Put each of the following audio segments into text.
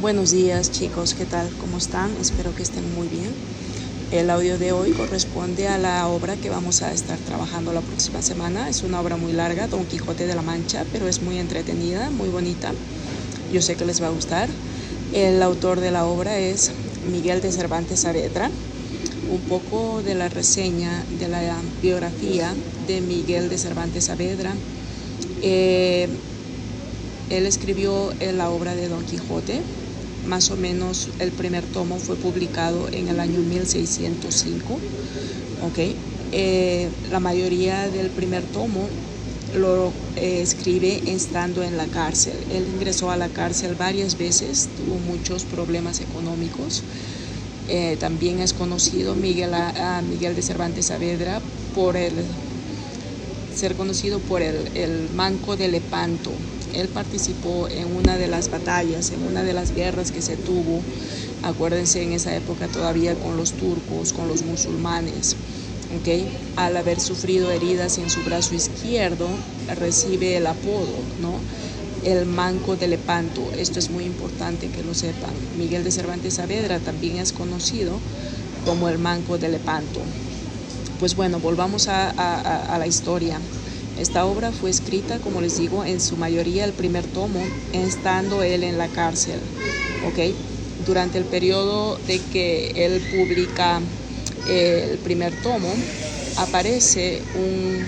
Buenos días chicos, ¿qué tal? ¿Cómo están? Espero que estén muy bien. El audio de hoy corresponde a la obra que vamos a estar trabajando la próxima semana. Es una obra muy larga, Don Quijote de la Mancha, pero es muy entretenida, muy bonita. Yo sé que les va a gustar. El autor de la obra es Miguel de Cervantes Saavedra. Un poco de la reseña de la biografía de Miguel de Cervantes Saavedra. Él escribió la obra de Don Quijote. Más o menos el primer tomo fue publicado en el año 1605. La mayoría del primer tomo lo escribe estando en la cárcel. Él ingresó a la cárcel varias veces, tuvo muchos problemas económicos. También es conocido Miguel de Cervantes Saavedra por ser conocido por el Manco de Lepanto. Él participó en una de las batallas, en una de las guerras que se tuvo, acuérdense, en esa época todavía con los turcos, con los musulmanes. Al haber sufrido heridas en su brazo izquierdo, recibe el apodo, ¿no? El Manco de Lepanto. Esto es muy importante que lo sepan. Miguel de Cervantes Saavedra también es conocido como el Manco de Lepanto. Pues bueno, volvamos a la historia. Esta obra fue escrita, como les digo, en su mayoría el primer tomo, estando él en la cárcel. Durante el periodo de que él publica el primer tomo, aparece un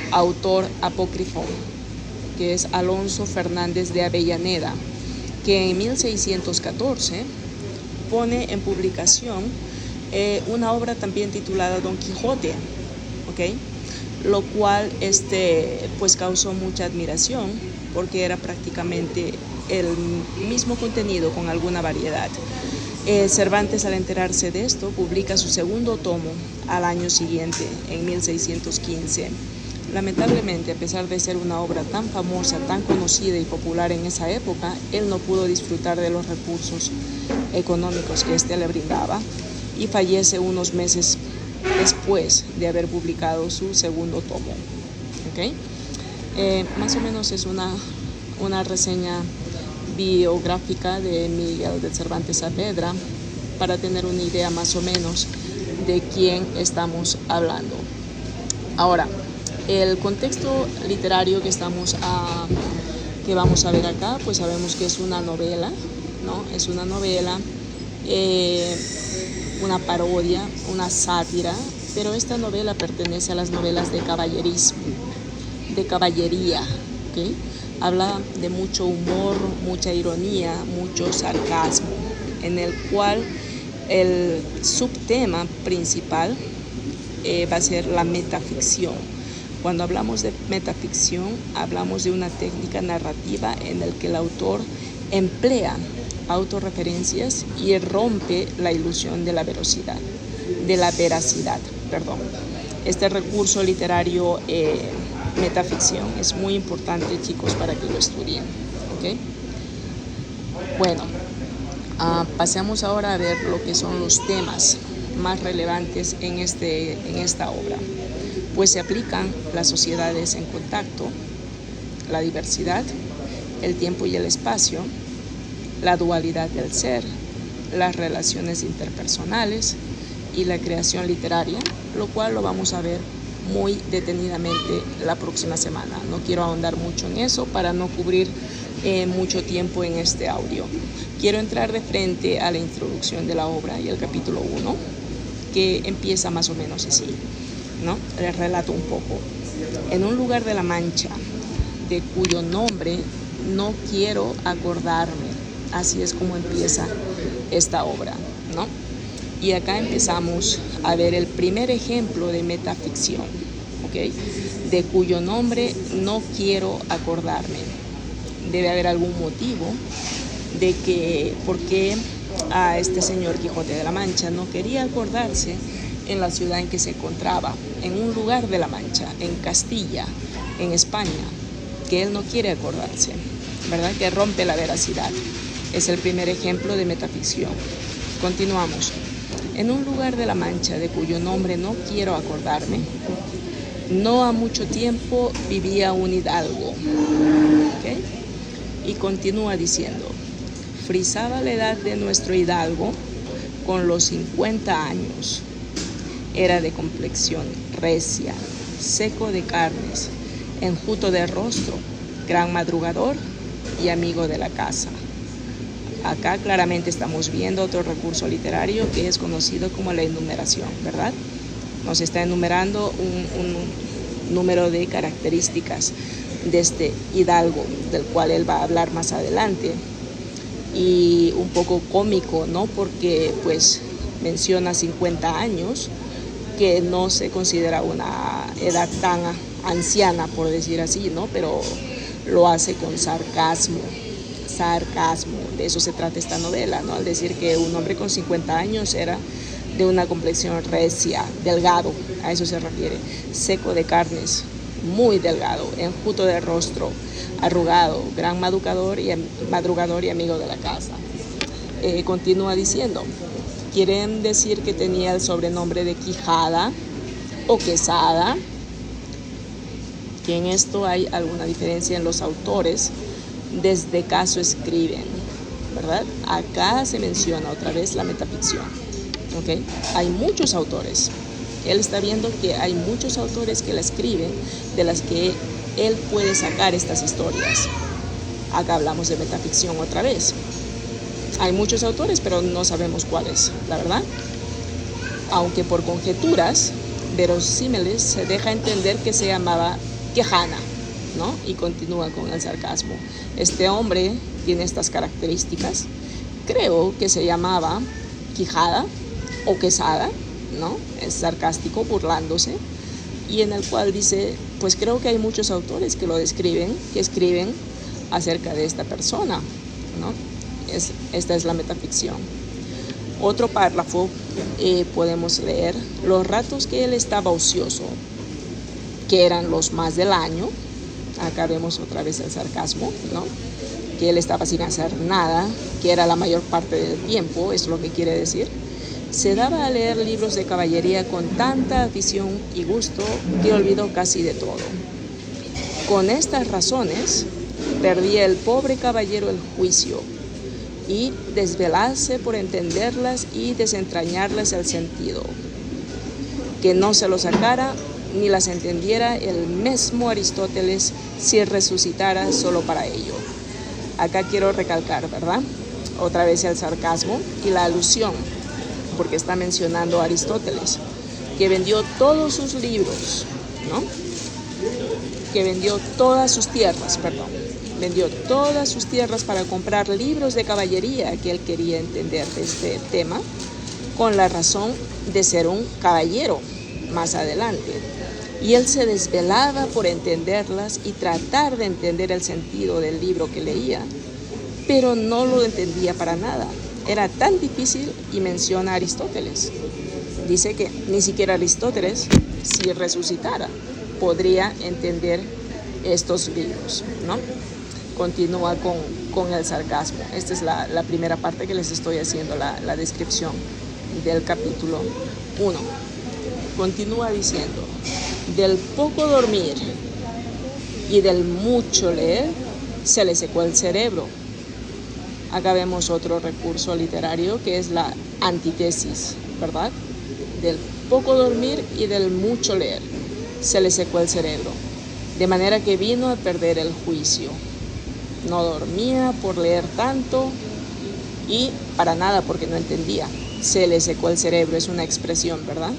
autor apócrifo, que es Alonso Fernández de Avellaneda, que en 1614 pone en publicación una obra también titulada Don Quijote, lo cual pues causó mucha admiración porque era prácticamente el mismo contenido con alguna variedad. Cervantes, al enterarse de esto, publica su segundo tomo al año siguiente, en 1615. Lamentablemente, a pesar de ser una obra tan famosa, tan conocida y popular en esa época, él no pudo disfrutar de los recursos económicos que le brindaba y fallece unos meses después de haber publicado su segundo tomo. Más o menos es una reseña biográfica de Miguel de Cervantes Saavedra para tener una idea más o menos de quién estamos hablando. Ahora, el contexto literario que vamos a ver acá, pues sabemos que es una novela, ¿no? Es una novela, una parodia, una sátira, pero esta novela pertenece a las novelas de caballerismo, de caballería, Habla de mucho humor, mucha ironía, mucho sarcasmo, en el cual el subtema principal va a ser la metaficción. Cuando hablamos de metaficción, hablamos de una técnica narrativa en la que el autor emplea autorreferencias y rompe la ilusión de la veracidad. Este recurso literario metaficción es muy importante, chicos, para que lo estudien. Bueno, pasemos ahora a ver lo que son los temas más relevantes en esta obra. Pues se aplican las sociedades en contacto, la diversidad, el tiempo y el espacio, la dualidad del ser, las relaciones interpersonales y la creación literaria, lo cual lo vamos a ver muy detenidamente la próxima semana. No quiero ahondar mucho en eso para no cubrir mucho tiempo en este audio. Quiero entrar de frente a la introducción de la obra y el capítulo 1, que empieza más o menos así, ¿no? Les relato un poco. En un lugar de la Mancha, de cuyo nombre no quiero acordarme. Así es como empieza esta obra, ¿no? Y acá empezamos a ver el primer ejemplo de metaficción, de cuyo nombre no quiero acordarme. Debe haber algún motivo de que por qué a este señor Quijote de la Mancha no quería acordarse en la ciudad en que se encontraba, en un lugar de la Mancha, en Castilla, en España, que él no quiere acordarse, ¿verdad? Que rompe la veracidad. Es el primer ejemplo de metaficción. Continuamos. En un lugar de la Mancha, de cuyo nombre no quiero acordarme, no ha mucho tiempo vivía un hidalgo. Y continúa diciendo: frisaba la edad de nuestro hidalgo con los 50 años. Era de complexión recia, seco de carnes, enjuto de rostro, gran madrugador y amigo de la casa. Acá claramente estamos viendo otro recurso literario que es conocido como la enumeración, ¿verdad? Nos está enumerando un número de características de este hidalgo, del cual él va a hablar más adelante. Y un poco cómico, ¿no? Porque pues menciona 50 años, que no se considera una edad tan anciana, por decir así, ¿no? Pero lo hace con sarcasmo, de eso se trata esta novela, ¿no? Al decir que un hombre con 50 años era de una complexión recia, delgado, a eso se refiere, seco de carnes, muy delgado, enjuto de rostro, arrugado, gran madrugador y amigo de la casa. Continúa diciendo, quieren decir que tenía el sobrenombre de Quijada o Quesada, que en esto hay alguna diferencia en los autores, desde caso escriben, ¿verdad? Acá se menciona otra vez la metaficción, ¿ok? Hay muchos autores. Él está viendo que hay muchos autores que la escriben, de las que él puede sacar estas historias. Acá hablamos de metaficción otra vez. Hay muchos autores, pero no sabemos cuáles, la verdad. Aunque por conjeturas verosímiles se deja entender que se llamaba Quejana, ¿no? Y continúa con el sarcasmo. Este hombre tiene estas características. Creo que se llamaba Quijada o Quesada, ¿no? Es sarcástico, burlándose. Y en el cual dice, pues creo que hay muchos autores que lo describen, que escriben acerca de esta persona, ¿no? Esta es la metaficción. Otro párrafo podemos leer, los ratos que él estaba ocioso, que eran los más del año. Acá vemos otra vez el sarcasmo, ¿no? Que él estaba sin hacer nada, que era la mayor parte del tiempo, es lo que quiere decir. Se daba a leer libros de caballería con tanta afición y gusto que olvidó casi de todo. Con estas razones, perdía el pobre caballero el juicio y desvelase por entenderlas y desentrañarles el sentido, que no se lo sacara ni las entendiera el mismo Aristóteles si resucitara solo para ello. Acá quiero recalcar, ¿verdad? Otra vez el sarcasmo y la alusión, porque está mencionando a Aristóteles, que vendió todos sus libros, ¿no? Que vendió todas sus tierras, vendió todas sus tierras para comprar libros de caballería que él quería entender de este tema, con la razón de ser un caballero más adelante. Y él se desvelaba por entenderlas y tratar de entender el sentido del libro que leía, pero no lo entendía para nada. Era tan difícil y menciona a Aristóteles. Dice que ni siquiera Aristóteles, si resucitara, podría entender estos libros, ¿no? Continúa con el sarcasmo. Esta es la primera parte que les estoy haciendo, la descripción del capítulo 1. Continúa diciendo, del poco dormir y del mucho leer se le secó el cerebro. Acá vemos otro recurso literario que es la antítesis, ¿verdad? Del poco dormir y del mucho leer se le secó el cerebro, de manera que vino a perder el juicio. No dormía por leer tanto y para nada porque no entendía. Se le secó el cerebro, es una expresión, ¿verdad?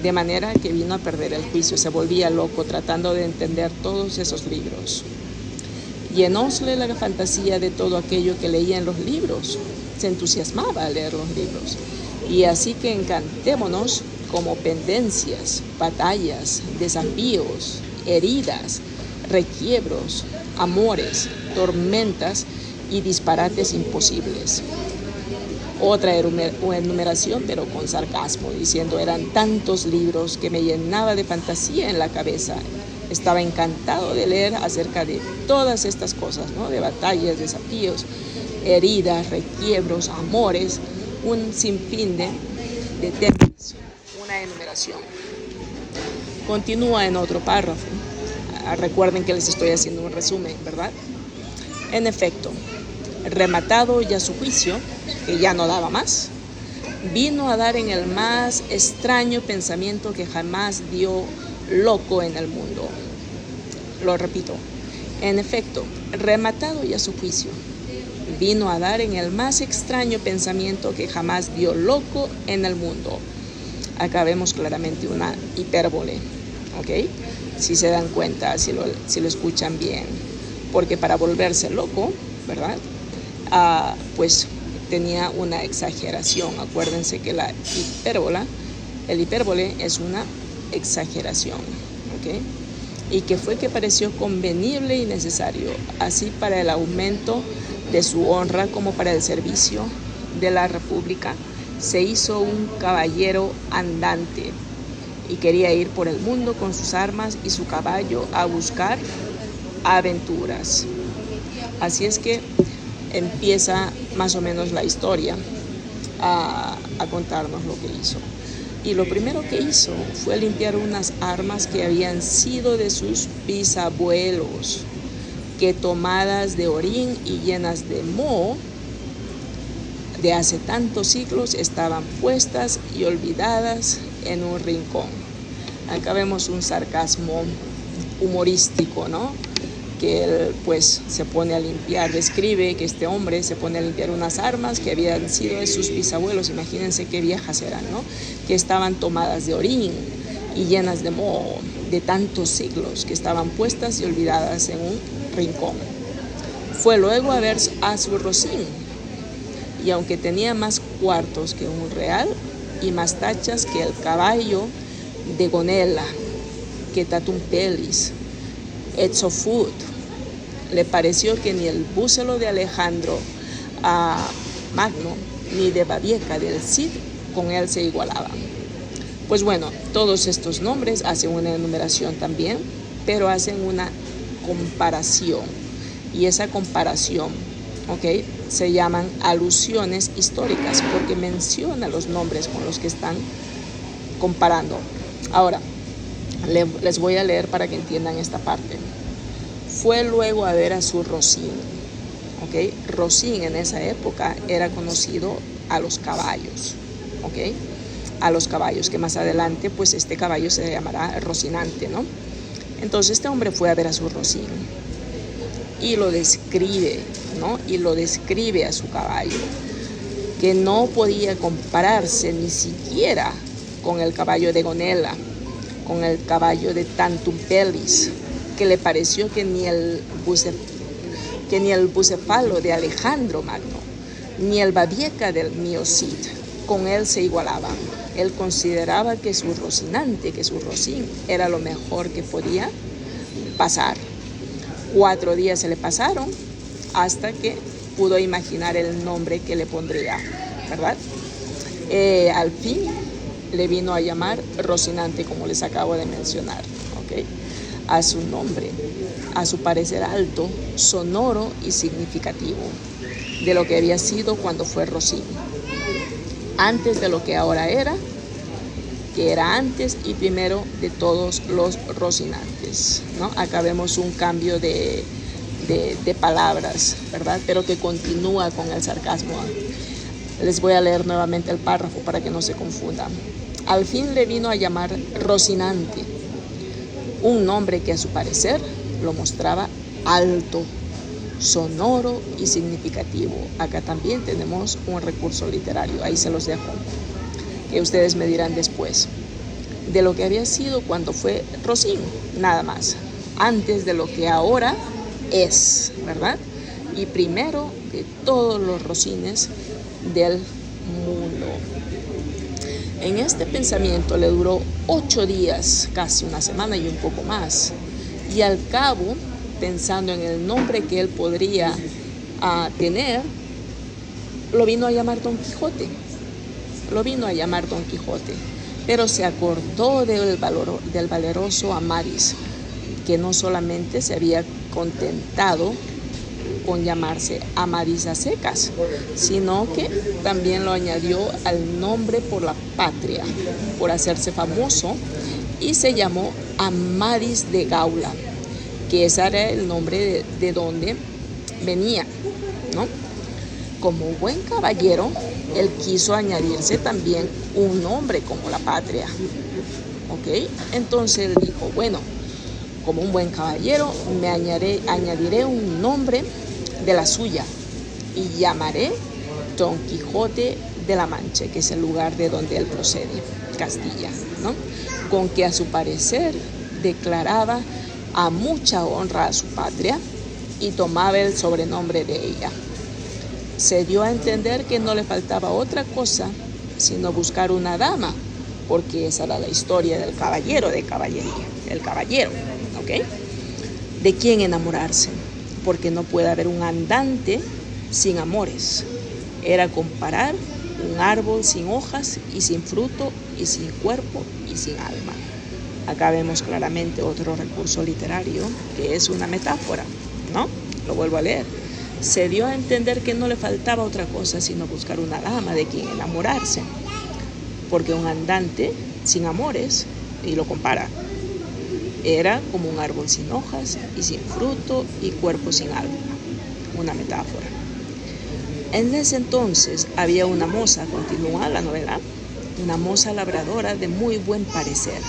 De manera que vino a perder el juicio, se volvía loco tratando de entender todos esos libros. Llenósle la fantasía de todo aquello que leía en los libros, se entusiasmaba al leer los libros. Y así que encantémonos como pendencias, batallas, desafíos, heridas, requiebros, amores, tormentas y disparates imposibles. Otra enumeración, pero con sarcasmo, diciendo, eran tantos libros que me llenaba de fantasía en la cabeza. Estaba encantado de leer acerca de todas estas cosas, ¿no? De batallas, desafíos, heridas, requiebros, amores, un sinfín de temas, una enumeración. Continúa en otro párrafo. Recuerden que les estoy haciendo un resumen, ¿verdad? En efecto, rematado ya su juicio, que ya no daba más, vino a dar en el más extraño pensamiento que jamás dio loco en el mundo. Lo repito, en efecto, rematado ya su juicio, vino a dar en el más extraño pensamiento que jamás dio loco en el mundo. Acá vemos claramente una hipérbole, ¿ok? Si se dan cuenta, si lo escuchan bien, porque para volverse loco, ¿verdad? Pues tenía una exageración. Acuérdense que el hipérbole es una exageración, ¿ok? Y que fue que pareció convenible y necesario, así para el aumento de su honra como para el servicio de la República. Se hizo un caballero andante y quería ir por el mundo con sus armas y su caballo a buscar aventuras. Así es que empieza más o menos la historia a contarnos lo que hizo. Y lo primero que hizo fue limpiar unas armas que habían sido de sus bisabuelos, que tomadas de orín y llenas de moho de hace tantos siglos estaban puestas y olvidadas en un rincón. Acá vemos un sarcasmo humorístico, ¿no? Que él pues se pone a limpiar, describe que este hombre se pone a limpiar unas armas que habían sido de sus bisabuelos, imagínense qué viejas eran, ¿no? Que estaban tomadas de orín y llenas de moho de tantos siglos, que estaban puestas y olvidadas en un rincón. Fue luego a ver a su rocín, y aunque tenía más cuartos que un real y más tachas que el caballo de Gonela, que Tatumpelis, Etzofut, le pareció que ni el búcelo de Alejandro Magno ni de Babieca del Cid con él se igualaban. Pues bueno, todos estos nombres hacen una enumeración también, pero hacen una comparación, y esa comparación, ¿ok?, se llaman alusiones históricas porque menciona los nombres con los que están comparando. Ahora, les voy a leer para que entiendan esta parte. Fue luego a ver a su rocín, ¿ok? Rocín en esa época era conocido a los caballos, ¿ok? A los caballos, que más adelante pues este caballo se llamará Rocinante, ¿no? Entonces este hombre fue a ver a su rocín y lo describe, ¿no? Y lo describe a su caballo, que no podía compararse ni siquiera con el caballo de Gonela, con el caballo de Tantumpelis, que le pareció que ni el bucefalo de Alejandro Magno, ni el Babieca del mío Cid, con él se igualaban. Él consideraba que su Rocinante, que su rocín, era lo mejor que podía pasar. 4 días se le pasaron hasta que pudo imaginar el nombre que le pondría, ¿verdad? Al fin le vino a llamar Rocinante, como les acabo de mencionar, ¿ok? A su nombre, a su parecer alto, sonoro y significativo de lo que había sido cuando fue rocín, antes de lo que ahora era, que era antes y primero de todos los rocinantes, ¿no? Acá vemos un cambio de palabras, ¿verdad? Pero que continúa con el sarcasmo. Les voy a leer nuevamente el párrafo para que no se confundan. Al fin le vino a llamar Rocinante, un nombre que a su parecer lo mostraba alto, sonoro y significativo. Acá también tenemos un recurso literario, ahí se los dejo, que ustedes me dirán después, de lo que había sido cuando fue rocín, nada más, antes de lo que ahora es, ¿verdad? Y primero de todos los rocines del mundo. En este pensamiento le duró 8 días, casi una semana y un poco más, y al cabo, pensando en el nombre que él podría tener, lo vino a llamar Don Quijote. Lo vino a llamar Don Quijote, pero se acordó del valeroso Amadís, que no solamente se había contentado con llamarse Amadís a secas, sino que también lo añadió al nombre por la patria, por hacerse famoso, y se llamó Amadís de Gaula, que ese era el nombre de donde venía, ¿no? Como buen caballero, él quiso añadirse también un nombre como la patria. ¿Ok? Entonces él dijo, bueno, como un buen caballero, añadiré un nombre de la suya y llamaré Don Quijote de la Mancha, que es el lugar de donde él procede, Castilla, ¿no? Con que a su parecer declaraba a mucha honra a su patria y tomaba el sobrenombre de ella. Se dio a entender que no le faltaba otra cosa sino buscar una dama, porque esa era la historia del caballero de caballería, el caballero, ¿ok? ¿De quién enamorarse? Porque no puede haber un andante sin amores. Era comparar un árbol sin hojas y sin fruto y sin cuerpo y sin alma. Acá vemos claramente otro recurso literario que es una metáfora, ¿no? Lo vuelvo a leer. Se dio a entender que no le faltaba otra cosa sino buscar una dama de quien enamorarse, porque un andante sin amores, y lo compara, era como un árbol sin hojas y sin fruto y cuerpo sin alma. Una metáfora. En ese entonces había una moza, continúa la novela, una moza labradora de muy buen parecer,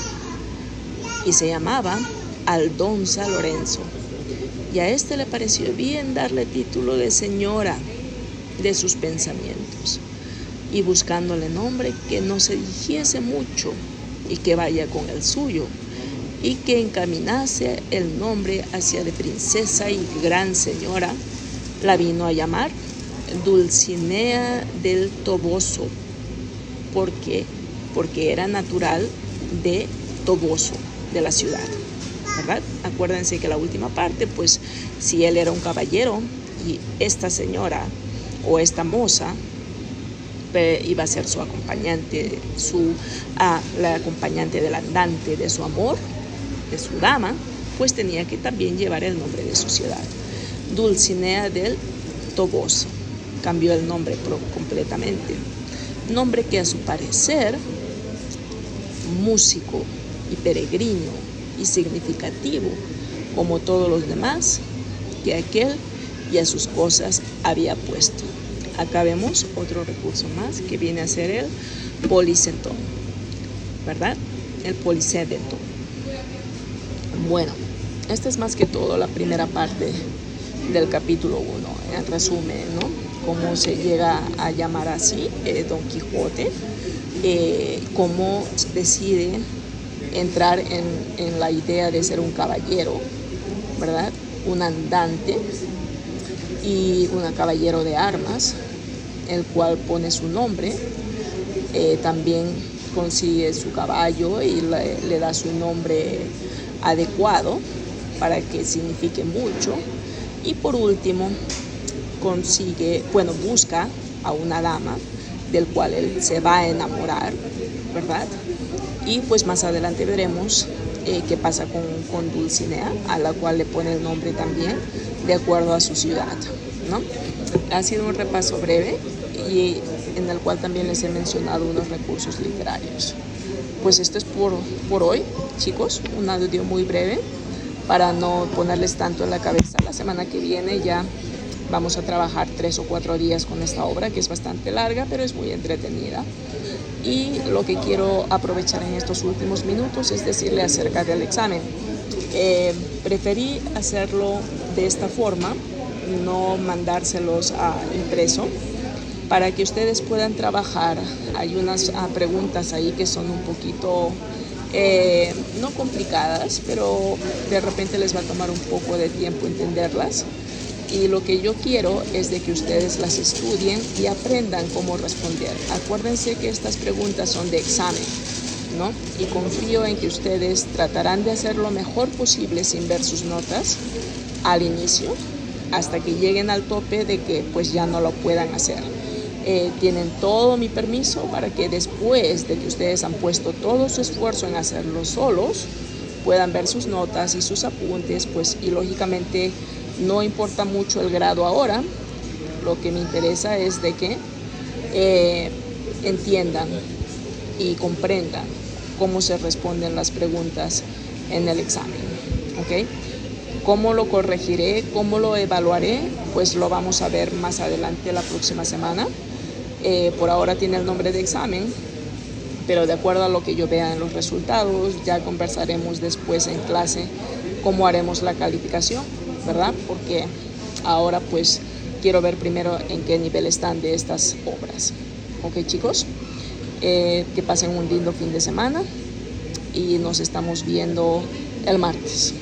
y se llamaba Aldonza Lorenzo, y a este le pareció bien darle título de señora de sus pensamientos, y buscándole nombre que no se dijese mucho y que vaya con el suyo, y que encaminase el nombre hacia de princesa y gran señora, la vino a llamar Dulcinea del Toboso. ¿Por qué? Porque era natural de Toboso, de la ciudad, ¿verdad? Acuérdense que la última parte, pues si él era un caballero y esta señora o esta moza iba a ser su acompañante, la acompañante del andante de su amor, de su dama, pues tenía que también llevar el nombre de su ciudad, Dulcinea del Toboso. Cambió el nombre completamente, nombre que a su parecer músico y peregrino y significativo como todos los demás que aquel y a sus cosas había puesto. Acá vemos otro recurso más que viene a ser el policenton, ¿verdad? El policenton. Bueno, esta es más que todo la primera parte del capítulo 1, en resumen, ¿no? Cómo se llega a llamar así Don Quijote, cómo decide entrar en la idea de ser un caballero, ¿verdad? Un andante y un caballero de armas, el cual pone su nombre, también consigue su caballo y le da su nombre adecuado para que signifique mucho, y por último busca a una dama del cual él se va a enamorar, ¿verdad? Y pues más adelante veremos qué pasa con Dulcinea, a la cual le pone el nombre también de acuerdo a su ciudad, ¿no? Ha sido un repaso breve y en el cual también les he mencionado unos recursos literarios. Pues esto es por hoy, chicos, un audio muy breve para no ponerles tanto en la cabeza. La semana que viene ya vamos a trabajar 3 o 4 días con esta obra, que es bastante larga, pero es muy entretenida. Y lo que quiero aprovechar en estos últimos minutos es decirle acerca del examen. Preferí hacerlo de esta forma, no mandárselos a impreso, para que ustedes puedan trabajar. Hay unas preguntas ahí que son un poquito, no complicadas, pero de repente les va a tomar un poco de tiempo entenderlas. Y lo que yo quiero es de que ustedes las estudien y aprendan cómo responder. Acuérdense que estas preguntas son de examen, ¿no? Y confío en que ustedes tratarán de hacer lo mejor posible sin ver sus notas al inicio, hasta que lleguen al tope de que pues ya no lo puedan hacer. Tienen todo mi permiso para que después de que ustedes han puesto todo su esfuerzo en hacerlo solos, puedan ver sus notas y sus apuntes, pues, y lógicamente no importa mucho el grado ahora. Lo que me interesa es de que entiendan y comprendan cómo se responden las preguntas en el examen, ¿ok? ¿Cómo lo corregiré? ¿Cómo lo evaluaré? Pues lo vamos a ver más adelante la próxima semana. Por ahora tiene el nombre de examen, pero de acuerdo a lo que yo vea en los resultados, ya conversaremos después en clase cómo haremos la calificación, ¿verdad? Porque ahora pues quiero ver primero en qué nivel están de estas obras. Ok, chicos, que pasen un lindo fin de semana y nos estamos viendo el martes.